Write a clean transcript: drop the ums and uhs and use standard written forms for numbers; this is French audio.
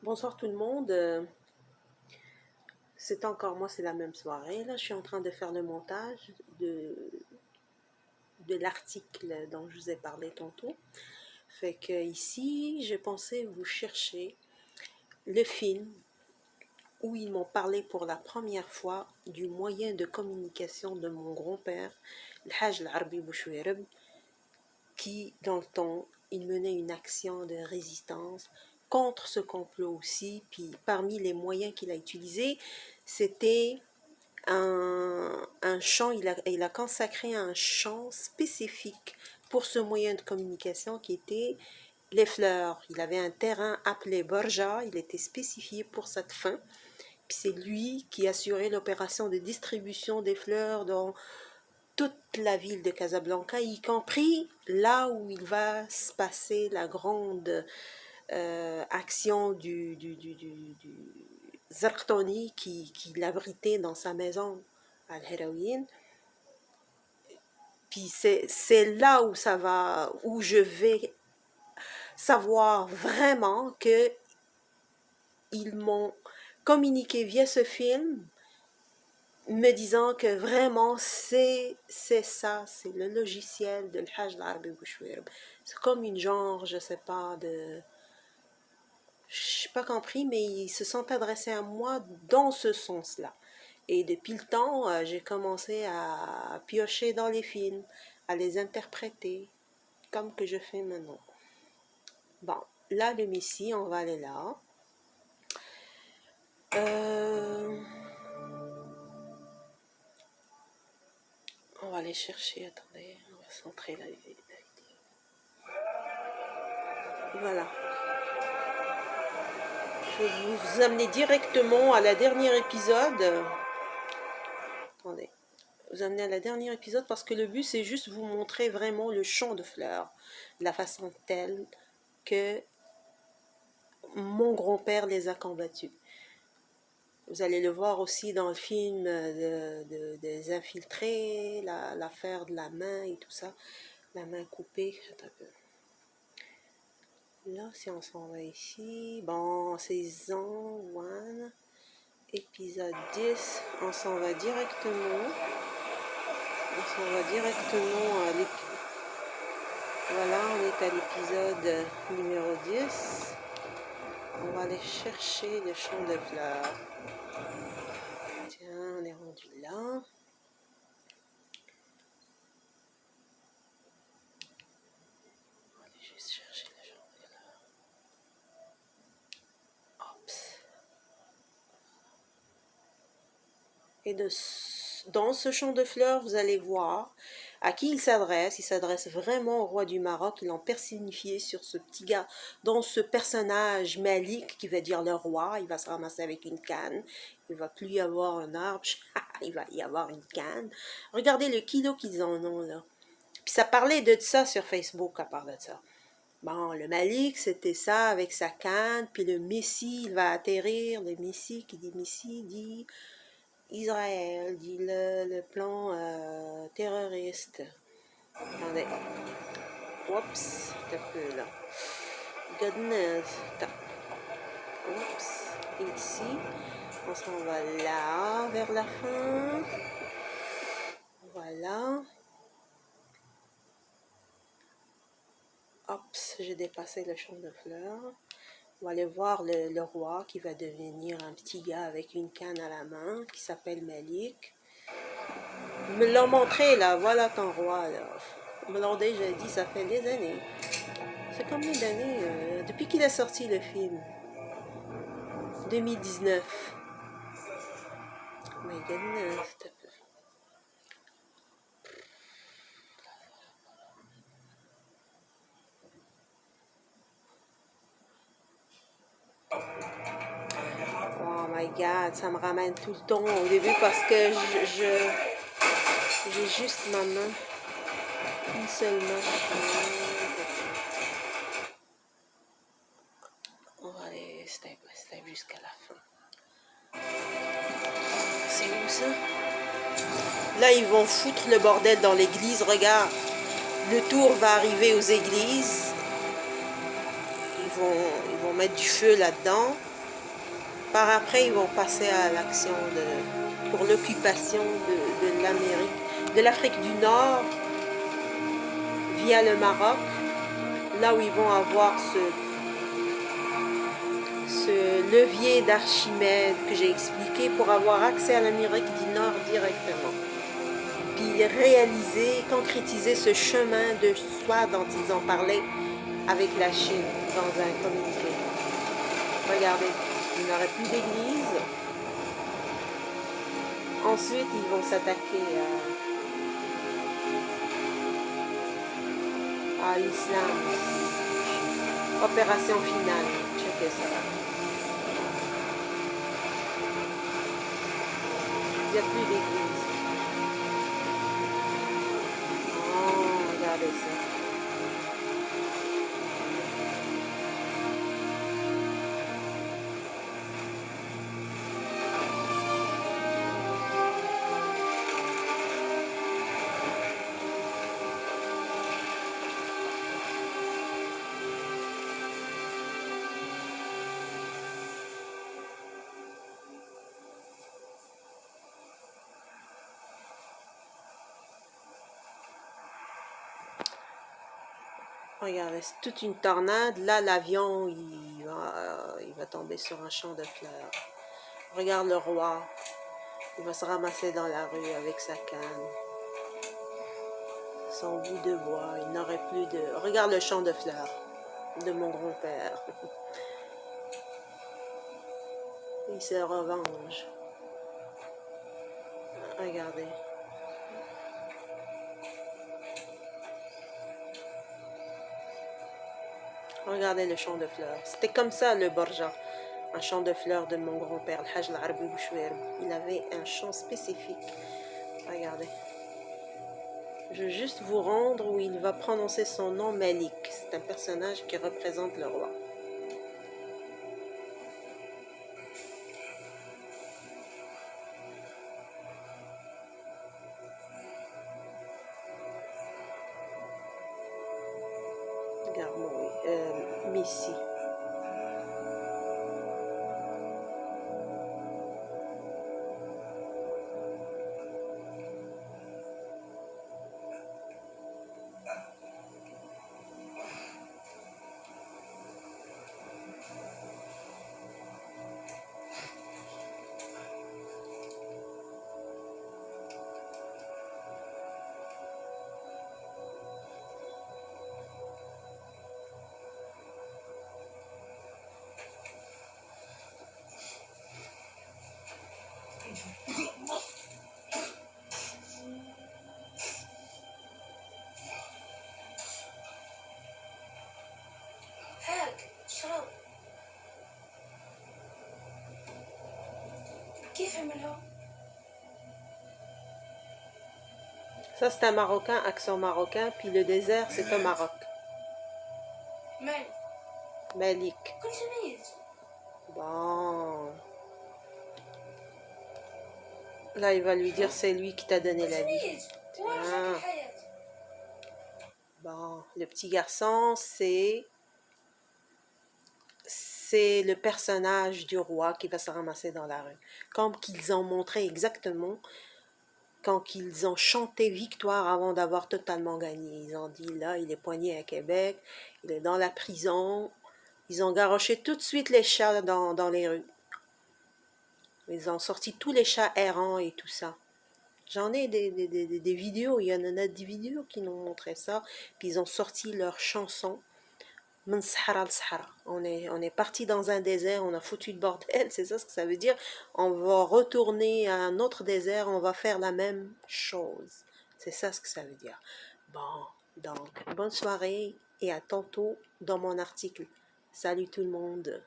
Bonsoir tout le monde. C'est encore moi, c'est la même soirée. Là, je suis en train de faire le montage de l'article dont je vous ai parlé tantôt. Fait que ici, j'ai pensé vous chercher le film où ils m'ont parlé pour la première fois du moyen de communication de mon grand-père, le Hajj Al-Arbi Bouchouereb, qui, dans le temps, il menait une action de résistance contre ce complot aussi. Puis parmi les moyens qu'il a utilisés, c'était un chant, il a consacré un chant spécifique pour ce moyen de communication qui était les fleurs. Il avait un terrain appelé Borja, il était spécifié pour cette fin. Puis c'est lui qui assurait l'opération de distribution des fleurs dans toute la ville de Casablanca, y compris là où il va se passer la grande action du Zarqtoni qui l'abritait dans sa maison à l'héroïne. Puis c'est là où je vais savoir vraiment que ils m'ont communiqué via ce film, me disant que vraiment c'est ça, c'est le logiciel de l'Hajj Al-Arbi Bouchouerb. C'est comme une genre, je sais pas, je n'ai pas compris, mais ils se sont adressés à moi dans ce sens-là. Et depuis le temps, j'ai commencé à piocher dans les films, à les interpréter, comme que je fais maintenant. Bon, là, le Messie, on va aller là. On va aller chercher, attendez, on va centrer la vidéo. Voilà. Je vais vous amener directement à la dernière épisode. Attendez. Vous amener à la dernière épisode parce que le but c'est juste vous montrer vraiment le champ de fleurs, de la façon telle que mon grand-père les a combattus. Vous allez le voir aussi dans le film des infiltrés, l'affaire de la main et tout ça, la main coupée. Là, si on s'en va ici, bon, saison 1, épisode 10, on s'en va directement. On s'en va directement à l'épisode. Voilà, on est à l'épisode numéro 10. On va aller chercher le champ de fleurs. Tiens, on est rendu là. On va aller juste chercher le champ de fleurs. Oups. Et dans ce champ de fleurs, vous allez voir à qui il s'adresse. Il s'adresse vraiment au roi du Maroc. Il l'ont personnifié sur ce petit gars, dans ce personnage Malik qui veut dire le roi. Il va se ramasser avec une canne. Il ne va plus y avoir un arbre. Il va y avoir une canne. Regardez le kilo qu'ils en ont là. Puis ça parlait de ça sur Facebook à part de ça. Bon, le Malik, c'était ça avec sa canne. Puis le Messie, il va atterrir. Le Messie, qui dit Messie, dit Israël, dit le plan terroriste. Attendez. Oups, un peu là. Goodness. Oups. Et ici, on s'en va là, vers la fin. Voilà. Oups, j'ai dépassé le champ de fleurs. On va aller voir le roi qui va devenir un petit gars avec une canne à la main qui s'appelle Malik. Ils me l'ont montré là, voilà ton roi là. Ils me l'ont déjà dit, ça fait des années. C'est combien d'années depuis qu'il a sorti le film 2019. My goodness. Oh my god, ça me ramène tout le temps au début parce que j'ai juste ma main. Une seule main. On va aller step by step jusqu'à la fin. C'est où ça? Là, ils vont foutre le bordel dans l'église. Regarde, le tour va arriver aux églises. Ils vont mettre du feu là-dedans. Par après, ils vont passer à l'action pour l'occupation de l'Amérique, de l'Afrique du Nord, via le Maroc, là où ils vont avoir ce levier d'Archimède que j'ai expliqué pour avoir accès à l'Amérique du Nord directement. Puis réaliser, concrétiser ce chemin de soi dont ils ont parlé avec la Chine dans un communiqué. Regardez, il n'y aurait plus d'église. Ensuite, ils vont s'attaquer à l'islam. Opération finale. Checkez ça. Il n'y a plus d'église. Oh, regardez ça. Regardez, c'est toute une tornade. Là, l'avion, il va tomber sur un champ de fleurs. Regarde le roi. Il va se ramasser dans la rue avec sa canne. Son bout de bois. Il n'aurait plus de... Regarde le champ de fleurs de mon grand-père. Il se revenge. Regardez. Regardez le champ de fleurs. C'était comme ça le Borja. Un champ de fleurs de mon grand-père, le Hajj al-Arbi Bouchouer. Il avait un champ spécifique. Regardez. Je veux juste vous rendre où il va prononcer son nom Malik. C'est un personnage qui représente le roi. Regarde-moi, Messi. Ça, c'est un Marocain, accent marocain, puis le désert, c'est au Maroc. Malik. Bon. Là, il va lui dire, c'est lui qui t'a donné la vie. Tiens. Bon, le petit garçon, c'est le personnage du roi qui va se ramasser dans la rue. Comme qu'ils ont montré exactement quand ils ont chanté victoire avant d'avoir totalement gagné. Ils ont dit, là, il est poigné à Québec, il est dans la prison. Ils ont garoché tout de suite les chats dans les rues. Ils ont sorti tous les chats errants et tout ça. J'en ai des vidéos, il y en a des vidéos qui nous montraient ça. Puis ils ont sorti leur chanson. On est parti dans un désert, on a foutu le bordel, c'est ça ce que ça veut dire. On va retourner à un autre désert, on va faire la même chose. C'est ça ce que ça veut dire. Bon, donc, bonne soirée et à tantôt dans mon article. Salut tout le monde.